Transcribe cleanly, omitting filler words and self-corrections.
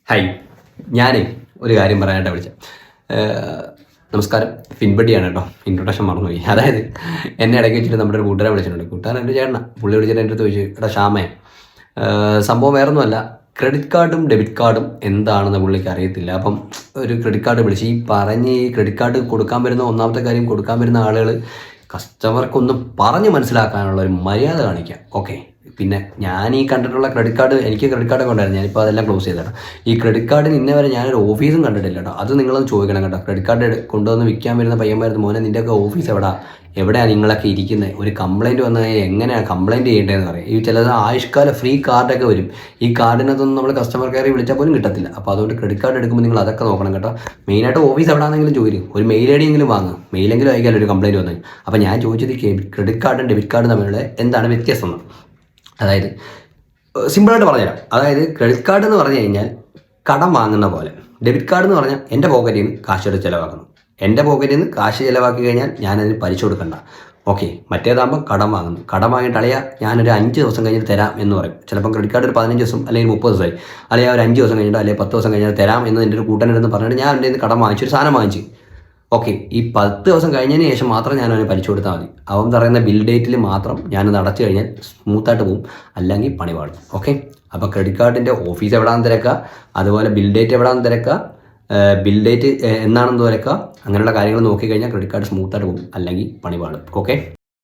Hi, ഞാനേ ഒരു കാര്യം പറയാനായിട്ട് വിളിച്ചത്. നമസ്കാരം, ഫിൻബഡിയാണ് കേട്ടോ. ഇൻട്രൊഡക്ഷൻ മറന്നുപോയി. അതായത് എന്നെ ഇടയ്ക്ക് വെച്ചിട്ട് നമ്മുടെ ഒരു കൂട്ടുകാരെ വിളിച്ചിട്ടുണ്ട്. കൂട്ടുകാരൻ എൻ്റെ ചേട്ടനാ. പുള്ളി വിളിച്ചിട്ട് എൻ്റെ അടുത്ത് ചോദിച്ചു, എടാ ഷാമേ, സംഭവം വേറൊന്നുമല്ല, ക്രെഡിറ്റ് കാർഡും ഡെബിറ്റ് കാർഡും എന്താണെന്ന് പുള്ളിക്ക് അറിയത്തില്ല. അപ്പം ഒരു ക്രെഡിറ്റ് കാർഡ് വിളിച്ച് ഈ ക്രെഡിറ്റ് കാർഡ് കൊടുക്കാൻ വരുന്ന ഒന്നാമത്തെ കാര്യം, കൊടുക്കാൻ വരുന്ന ആളുകൾ കസ്റ്റമർക്കൊന്ന് പറഞ്ഞ് മനസ്സിലാക്കാനുള്ള ഒരു മര്യാദ കാണിക്കാം. ഓക്കെ, പിന്നെ ഞാൻ ഈ കണ്ടിട്ടുള്ള ക്രെഡിറ്റ് കാർഡ്, എനിക്ക് ക്രെഡിറ്റ് കാർഡൊക്കെ ഉണ്ടായിരുന്നു, ഞാനിപ്പോൾ അതെല്ലാം ക്ലോസ് ചെയ്തേട്ടോ. ഈ ക്രെഡിറ്റ് കാർഡിന് ഇന്നേ വരെ ഞാനൊരു ഓഫീസും കണ്ടിട്ടില്ല കേട്ടോ. അത് നിങ്ങളൊന്ന് ചോദിക്കണം കേട്ടോ. ക്രെഡിറ്റ് കാർഡ് കൊണ്ടുവന്ന് വിൽക്കാൻ വരുന്ന പയ്യന്മാരുന്ന്, മോനെ നിൻ്റെയൊക്കെ ഓഫീസ് എവിടെയാണ് നിങ്ങളൊക്കെ ഇരിക്കുന്നത്? ഒരു കംപ്ലയിൻറ്റ് വന്നു കഴിഞ്ഞാൽ എങ്ങനെയാണ് കംപ്ലയിൻറ്റ് ചെയ്യേണ്ടതെന്ന് പറയും. ഈ ചിലത് ആയുഷ്കാല ഫ്രീ കാർഡൊക്കെ വരും. ഈ കാർഡിനകത്തൊന്നും നമ്മൾ കസ്റ്റമർ കെയറിൽ വിളിച്ചാൽ പോലും കിട്ടത്തില്ല. അപ്പോൾ അതുകൊണ്ട് ക്രെഡിറ്റ് കാർഡ് എടുക്കുമ്പോൾ നിങ്ങൾ അതൊക്കെ നോക്കണം കേട്ടോ. മെയിനായിട്ട് ഓഫീസ് എവിടെയാണെങ്കിലും ചോദിക്കും, ഒരു മെയിൽ ഐ ഡി എങ്കിലും വാങ്ങും, മെയിലെങ്കിലും അയക്കാമല്ലോ ഒരു കംപ്ലയിൻറ്റ് വന്നു. അപ്പോൾ ഞാൻ ചോദിച്ചത് ക്രെഡിറ്റ് കാർഡും ഡെബിറ്റ് കാർഡും തമ്മിലുള്ള എന്താണ് വ്യത്യാസം? അതായത് സിമ്പിളായിട്ട് പറഞ്ഞുതരാം. അതായത് ക്രെഡിറ്റ് കാർഡ് എന്ന് പറഞ്ഞു കഴിഞ്ഞാൽ കടം വാങ്ങുന്ന പോലെ, ഡെബിറ്റ് കാർഡ് എന്ന് പറഞ്ഞാൽ എൻ്റെ പോക്കറ്റിൽ നിന്ന് കാശെടുത്ത് ചിലവാക്കുന്നു. എൻ്റെ പോക്കറ്റിൽ നിന്ന് കാശ് ചിലവാക്കി കഴിഞ്ഞാൽ ഞാനതിന് പലിശ കൊടുക്കണ്ട. ഓക്കെ, മറ്റേതാകുമ്പോൾ കടം വാങ്ങുന്നു. കടം വാങ്ങിയിട്ട് അളിയാ ഞാനൊരു 5 ദിവസം കഴിഞ്ഞിട്ട് തരാം എന്ന് പറയും. ചിലപ്പം ക്രെഡിറ്റ് കാർഡ് ഒരു 15 ദിവസം അല്ലെങ്കിൽ 30 ദിവസമായി, അളിയാ ഒരു 5 ദിവസം കഴിഞ്ഞിട്ട് അല്ലെങ്കിൽ 10 ദിവസം കഴിഞ്ഞാൽ തരാം എന്ന് എൻ്റെ ഒരു കൂട്ടനെടുത്ത് പറഞ്ഞിട്ട് ഞാൻ എൻ്റെ നിന്ന് കടം വാങ്ങിച്ചു, ഒരു സാധനം വാങ്ങിച്ചു. ഓക്കെ, ഈ 10 ദിവസം കഴിഞ്ഞതിന് ശേഷം മാത്രം ഞാൻ അവന് പലിശ കൊടുത്താൽ മതി. അവൻ പറയുന്ന ബിൽ ഡേറ്റിൽ മാത്രം ഞാനത് അടച്ചു കഴിഞ്ഞാൽ സ്മൂത്തായിട്ട് പോകും, അല്ലെങ്കിൽ പണി പാടും. ഓക്കെ, അപ്പോൾ ക്രെഡിറ്റ് കാർഡിൻ്റെ ഓഫീസ് എവിടെയാണെന്ന് തിരക്കുക, അതുപോലെ ബിൽ ഡേറ്റ് എവിടെയാണെന്ന് തിരക്കുക, ബിൽ ഡേറ്റ് എന്നാണെന്ന് തിരക്കുക. അങ്ങനെയുള്ള കാര്യങ്ങൾ നോക്കിക്കഴിഞ്ഞാൽ ക്രെഡിറ്റ് കാർഡ് സ്മൂത്തായിട്ട് പോകും, അല്ലെങ്കിൽ പണി പാടും. ഓക്കെ.